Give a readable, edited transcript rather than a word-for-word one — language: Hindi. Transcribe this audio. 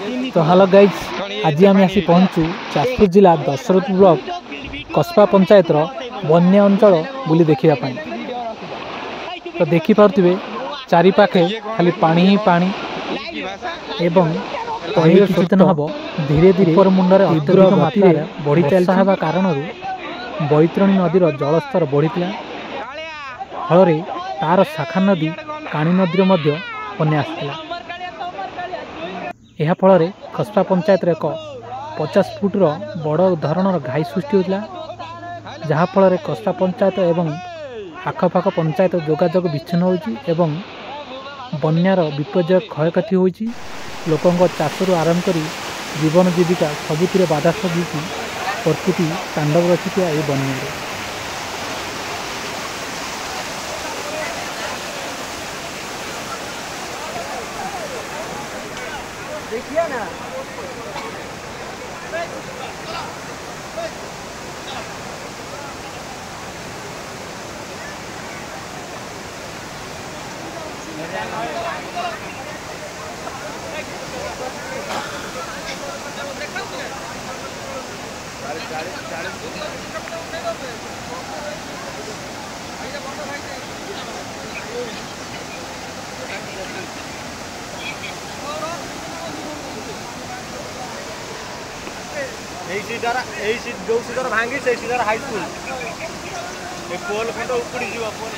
तो हेलो गाइज, आज आम आसी पहुँचु जाजपुर जिला दशरथ ब्लॉक कस्बा पंचायत बन्या अंचल बुली देखापी। तो देखिपे चारिपाखे खाली पानी ही पानी एवं पानी सचेतन हम धीरे धीरे ऊपर मुंडे अत्यधिक मात्रा बढ़ी चलता कारण बैतरणी नदीर जलस्तर बढ़ी फल तार शाखा नदी काणी नदी बन्या आसाला। यह फल कस्बा पंचायत एक 50 फुट्र बड़ धरणर घाई सृष्टि होता, जहाँफल कस्बा पंचायत एवं आखपाख पंचायत जोगाजोग विच्छिन्न होती, बन्यार विपर्य क्षयक्षति होती। लोकों चाषरू आरंभ कर जीवन जीविका सबुतिर बाधा सृष्टि प्रकृति तांडव रचि ये बन्या। देखिए ना जो सीधर भांगी से सीधर हाई स्कूल पोल खंड उपड़ी जीवा पोल